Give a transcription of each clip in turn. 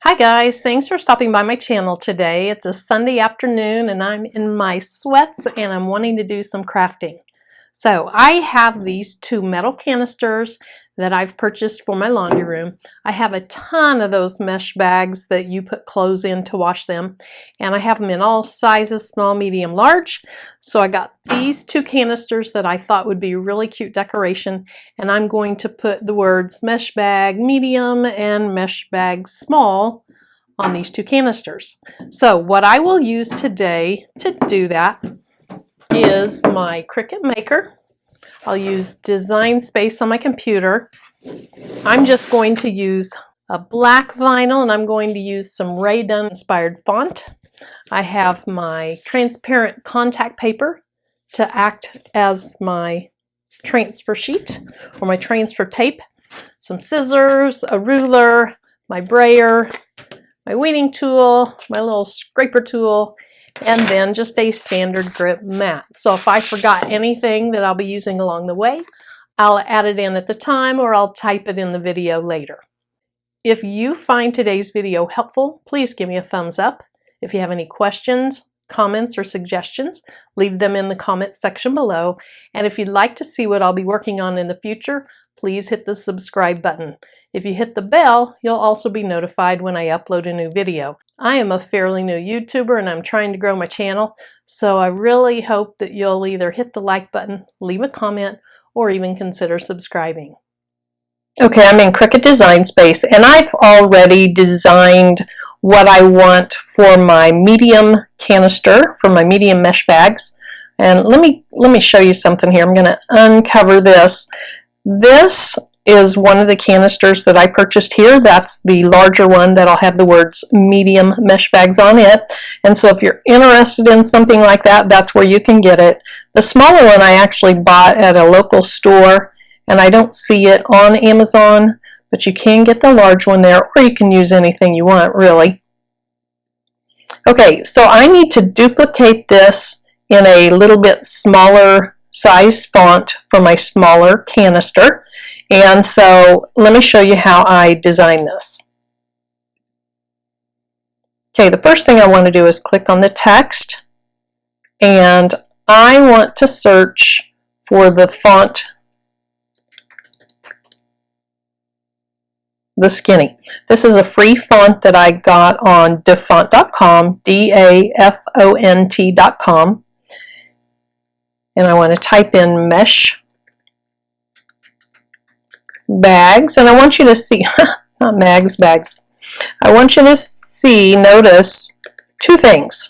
Hi guys, thanks for stopping by my channel today. It's a Sunday afternoon and I'm in my sweats and I'm wanting to do some crafting. So I have these two metal canisters that I've purchased for my laundry room. I have a ton of those mesh bags that you put clothes in to wash them, and I have them in all sizes, small, medium, large. So I got these two canisters that I thought would be really cute decoration, and I'm going to put the words mesh bag medium and mesh bag small on these two canisters. So what I will use today to do that is my Cricut Maker. I'll use Design Space on my computer. I'm just going to use a black vinyl and I'm going to use some Ray Dunn inspired font. I have my transparent contact paper to act as my transfer sheet or my transfer tape, some scissors, a ruler, my brayer, my weeding tool, my little scraper tool, and then just a standard grip mat. So if I forgot anything that I'll be using along the way, I'll add it in at the time or I'll type it in the video later. If you find today's video helpful, please give me a thumbs up. If you have any questions, comments, or suggestions, leave them in the comments section below. And if you'd like to see what I'll be working on in the future, please hit the subscribe button. If you hit the bell, you'll also be notified when I upload a new video. I am a fairly new YouTuber and I'm trying to grow my channel, so I really hope that you'll either hit the like button, leave a comment, or even consider subscribing. Okay, I'm in Cricut Design Space and I've already designed what I want for my medium canister, for my medium mesh bags. And let me show you something here. I'm going to uncover this. This is one of the canisters that I purchased here. That's the larger one that'll have the words medium mesh bags on it. And so if you're interested in something like that, that's where you can get it. The smaller one I actually bought at a local store, and I don't see it on Amazon, but you can get the large one there, or you can use anything you want, really. Okay, so I need to duplicate this in a little bit smaller size font for my smaller canister. And so let me show you how I design this. Okay, the first thing I want to do is click on the text, and I want to search for the font, the Skinny. This is a free font that I got on dafont.com, D-A-F-O-N-T.com, and I want to type in mesh bags, and I want you to see, not mags, bags. I want you to see, notice two things.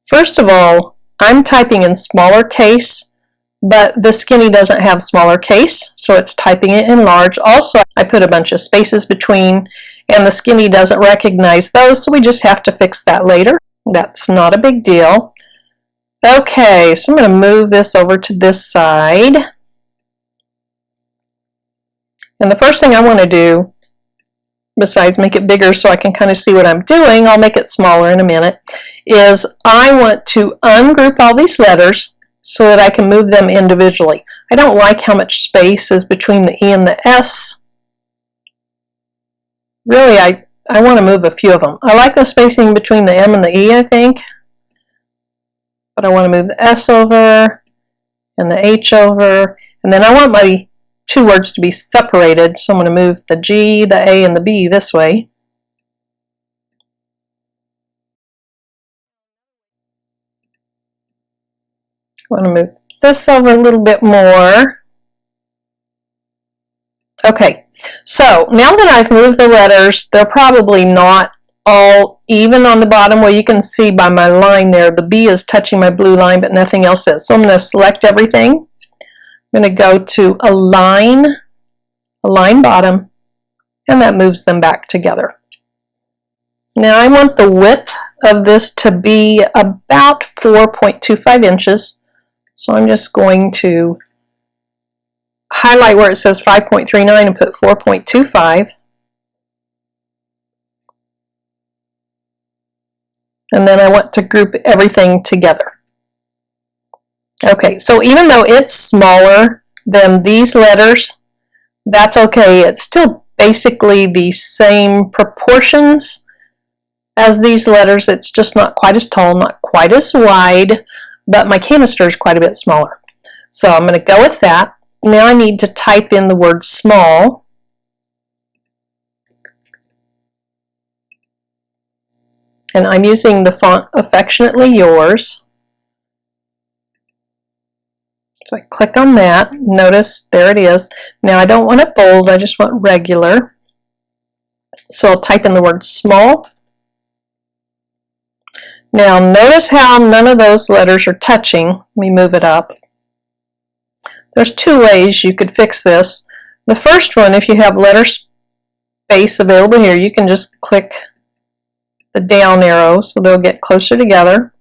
First of all, I'm typing in smaller case, but the Skinny doesn't have smaller case, so it's typing it in large. Also, I put a bunch of spaces between, and the Skinny doesn't recognize those, so we just have to fix that later. That's not a big deal. Okay, so I'm going to move this over to this side. And the first thing I want to do, besides make it bigger so I can kind of see what I'm doing, I'll make it smaller in a minute, is I want to ungroup all these letters so that I can move them individually. I don't like how much space is between the E and the S. Really, I want to move a few of them. I like the spacing between the M and the E, I think. But I want to move the S over and the H over. And then I want my two words to be separated, so I'm going to move the G, the A, and the B this way. I want to move this over a little bit more. Okay, so now that I've moved the letters, they're probably not all even on the bottom. Well, you can see by my line there, the B is touching my blue line, but nothing else is. So I'm going to select everything. I'm going to go to align bottom, and that moves them back together. Now I want the width of this to be about 4.25 inches. So I'm just going to highlight where it says 5.39 and put 4.25. And then I want to group everything together. Okay, so even though it's smaller than these letters, that's okay. It's still basically the same proportions as these letters. It's just not quite as tall, not quite as wide, but my canister is quite a bit smaller. So I'm going to go with that. Now I need to type in the word small. And I'm using the font Affectionately Yours. So I click on that. Notice there it is. Now I don't want it bold, I just want regular. So I'll type in the word small. Now notice how none of those letters are touching. Let me move it up. There's two ways you could fix this. The first one, if you have letter space available here, you can just click the down arrow so they'll get closer together.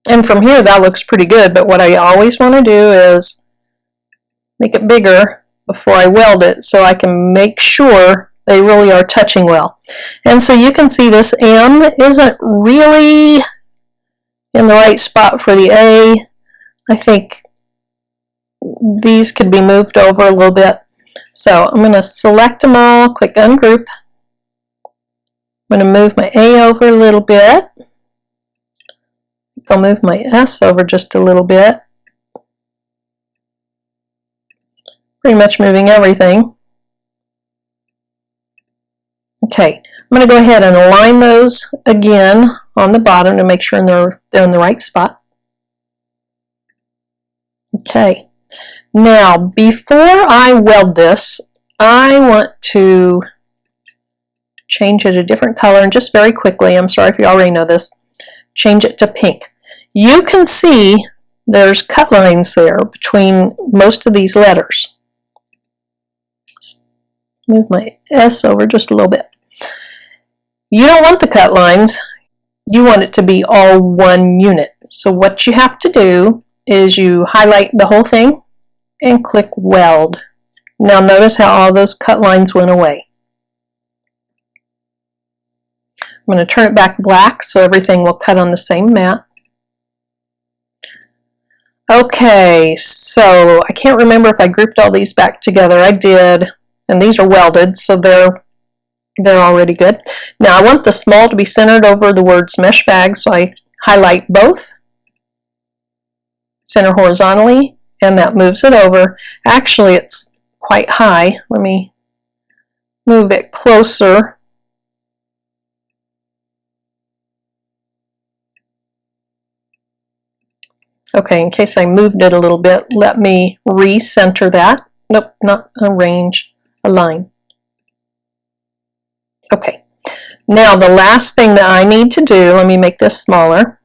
And from here that looks pretty good, but what I always want to do is make it bigger before I weld it so I can make sure they really are touching well. And so you can see this M isn't really in the right spot for the A. I think these could be moved over a little bit. So I'm going to select them all, click ungroup. I'm going to move my A over a little bit. I'll move my S over just a little bit. Pretty much moving everything. Okay, I'm going to go ahead and align those again on the bottom to make sure they're in the right spot. Okay, now before I weld this, I want to change it a different color, and just very quickly, I'm sorry if you already know this, change it to pink. You can see there's cut lines there between most of these letters. Move my S over just a little bit. You don't want the cut lines. You want it to be all one unit. So what you have to do is you highlight the whole thing and click Weld. Now notice how all those cut lines went away. I'm going to turn it back black so everything will cut on the same mat. Okay, so I can't remember if I grouped all these back together. I did, and these are welded, so they're already good. Now I want the small to be centered over the words mesh bag, so I highlight both, center horizontally, and that moves it over. Actually, it's quite high. Let me move it closer. Okay, in case I moved it a little bit, let me recenter that. Nope, not arrange, align. Okay, now the last thing that I need to do, let me make this smaller.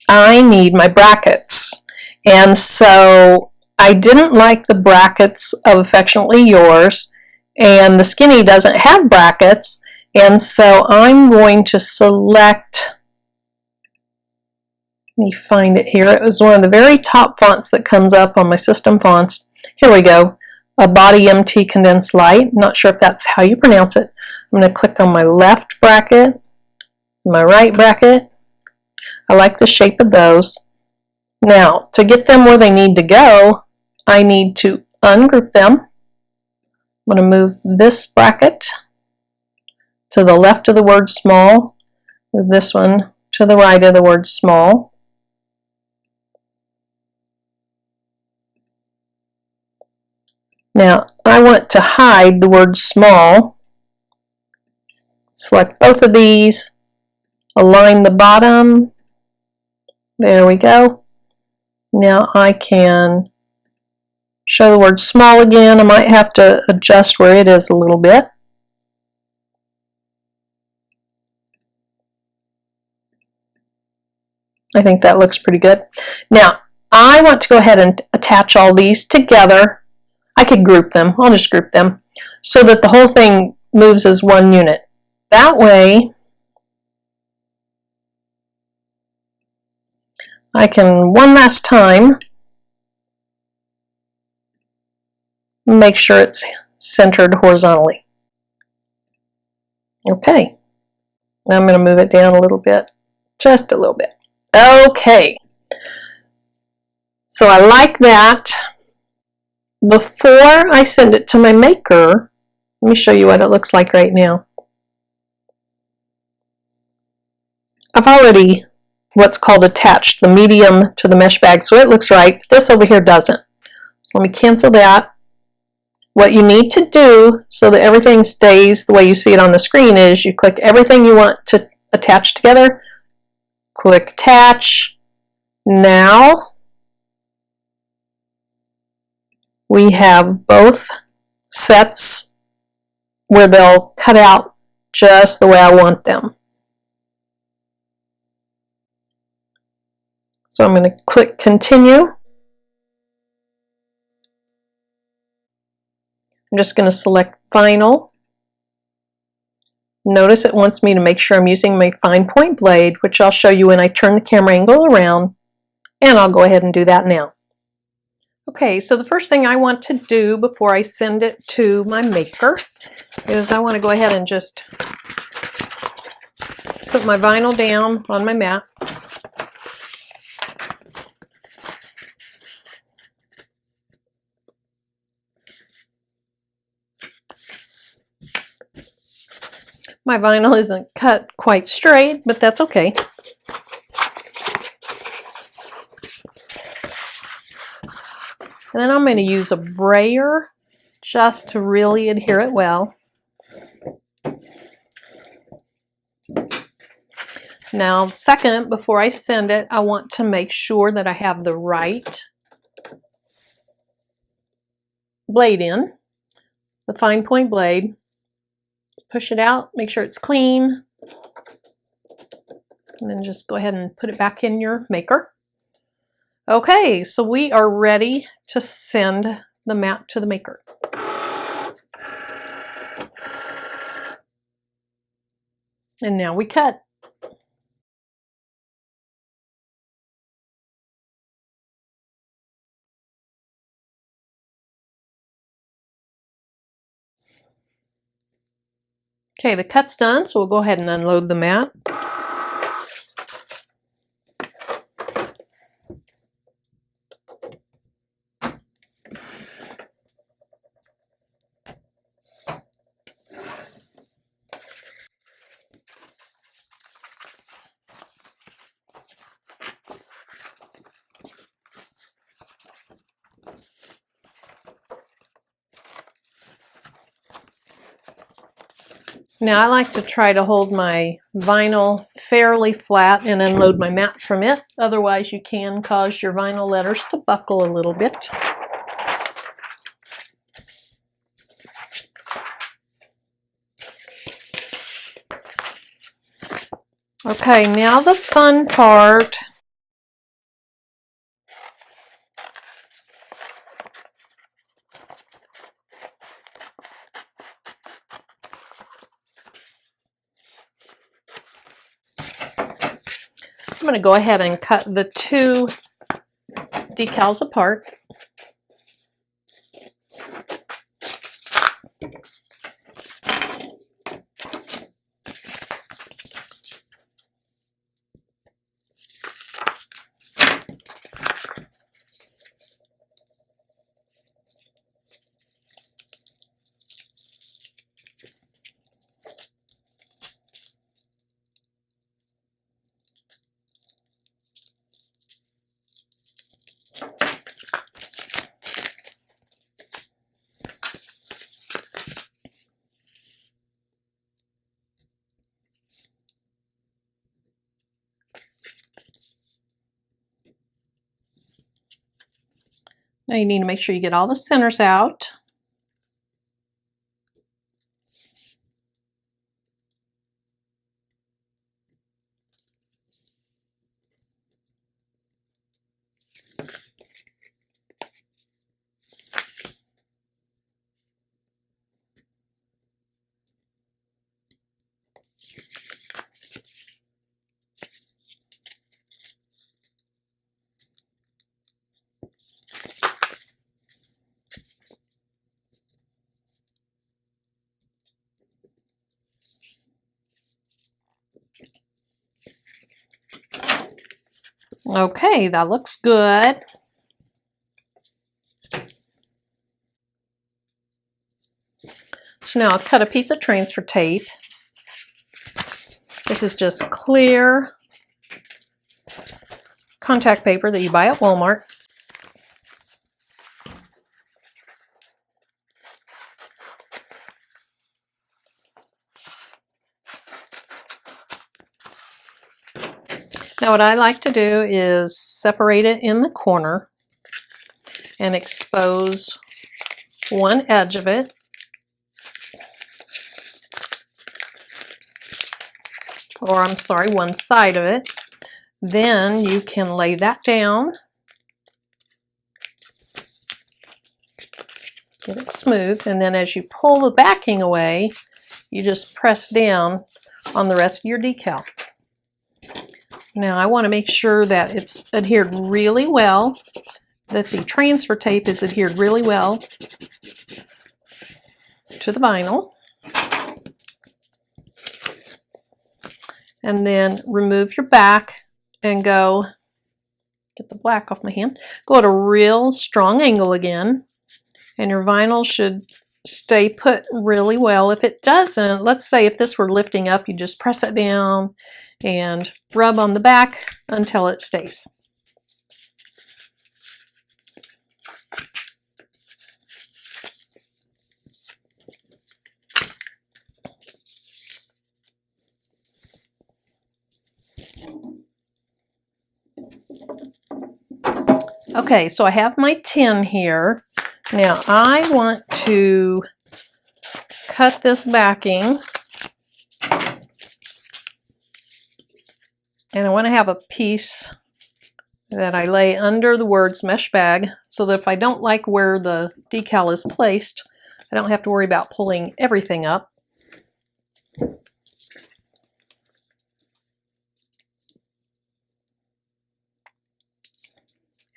I need my brackets. And so I didn't like the brackets of Affectionately Yours, and the Skinny doesn't have brackets, and so I'm going to select, let me find it here. It was one of the very top fonts that comes up on my system fonts. Here we go. A Body MT Condensed Light. Not sure if that's how you pronounce it. I'm going to click on my left bracket, my right bracket. I like the shape of those. Now, to get them where they need to go, I need to ungroup them. I'm going to move this bracket to the left of the word small. Move this one to the right of the word small. Now, I want to hide the word small. Select both of these, align the bottom. There we go. Now I can show the word small again. I might have to adjust where it is a little bit. I think that looks pretty good. Now, I want to go ahead and attach all these together. I could group them. I'll just group them so that the whole thing moves as one unit. That way, I can one last time make sure it's centered horizontally. Okay, now I'm going to move it down a little bit, just a little bit. Okay, so I like that. before I send it to my maker, let me show you what it looks like right now. I've already what's called attached the medium to the mesh bag, so it looks right. This over here doesn't. So let me cancel that. What you need to do so that everything stays the way you see it on the screen is you click everything you want to attach together, click attach. Now we have both sets where they'll cut out just the way I want them. So I'm going to click continue. I'm just going to select vinyl. Notice it wants me to make sure I'm using my fine point blade, which I'll show you when I turn the camera angle around, and I'll go ahead and do that now. Okay, so the first thing I want to do before I send it to my maker is I want to go ahead and just put my vinyl down on my mat. My vinyl isn't cut quite straight, but that's okay. And then I'm going to use a brayer just to really adhere it well. Now, second, before I send it, I want to make sure that I have the right blade in, the fine point blade. Push it out, make sure it's clean, and then just go ahead and put it back in your maker. Okay, so we are ready to send the mat to the maker. And now we cut. Okay, the cut's done, so we'll go ahead and unload the mat. Now I like to try to hold my vinyl fairly flat and unload my mat from it. Otherwise you can cause your vinyl letters to buckle a little bit. Okay, now the fun part. I'm going to go ahead and cut the two decals apart. Now you need to make sure you get all the centers out. Okay, that looks good. So now I'll cut a piece of transfer tape. This is just clear contact paper that you buy at Walmart. Now what I like to do is separate it in the corner and expose one edge of it. Or I'm sorry, one side of it. Then you can lay that down. Get it smooth, and then as you pull the backing away, you just press down on the rest of your decal. Now I want to make sure that it's adhered really well, that the transfer tape is adhered really well to the vinyl. And then remove your back and go, get the black off my hand, go at a real strong angle again, and your vinyl should stay put really well. If it doesn't, let's say if this were lifting up, you just press it down and rub on the back until it stays. Okay, so I have my tin here. Now I want to cut this backing, and I want to have a piece that I lay under the words mesh bag so that if I don't like where the decal is placed, I don't have to worry about pulling everything up.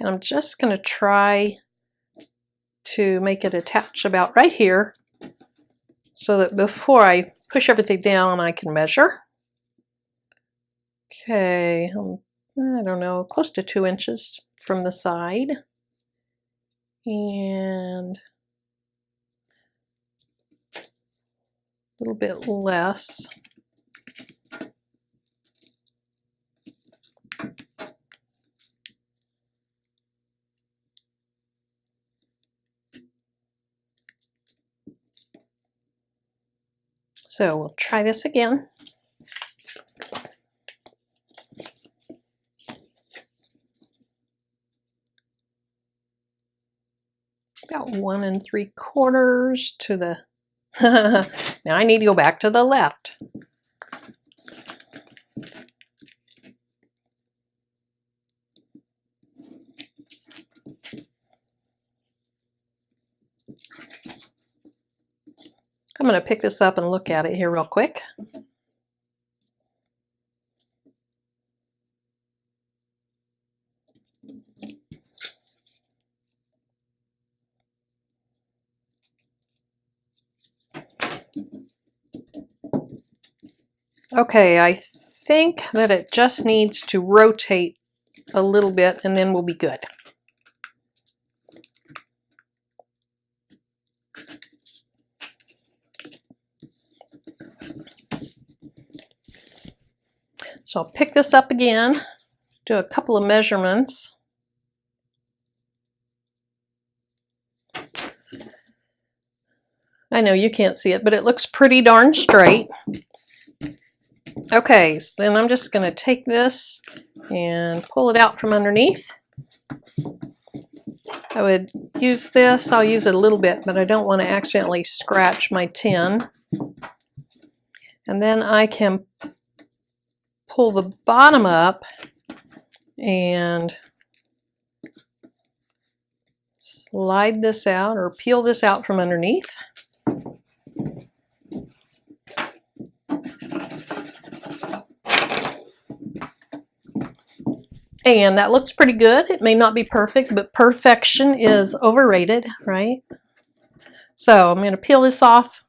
And I'm just going to try to make it attach about right here so that before I push everything down, I can measure. Okay, I don't know, close to 2 inches from the side. And a little bit less. So we'll try this again. About 1 3/4 to the, now I need to go back to the left. I'm going to pick this up and look at it here real quick. Okay, I think that it just needs to rotate a little bit and then we'll be good. So I'll pick this up again, do a couple of measurements. I know you can't see it, but it looks pretty darn straight. Okay, so then I'm just going to take this and pull it out from underneath. I would use this, I'll use it a little bit, but I don't want to accidentally scratch my tin. And then I can pull the bottom up and slide this out or peel this out from underneath. And that looks pretty good. It may not be perfect, but perfection is overrated, right? So I'm going to peel this off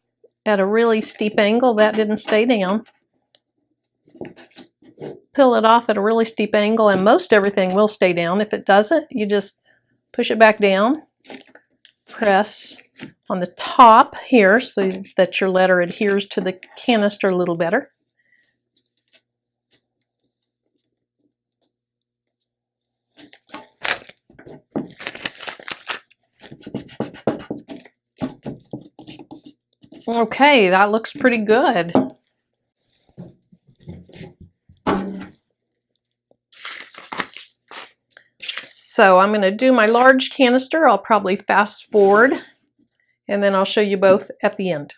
at a really steep angle. That didn't stay down. Peel it off at a really steep angle, and most everything will stay down. If it doesn't, you just push it back down. press on the top here so that your letter adheres to the canister a little better. Okay, that looks pretty good. So I'm going to do my large canister. I'll probably fast forward and then I'll show you both at the end.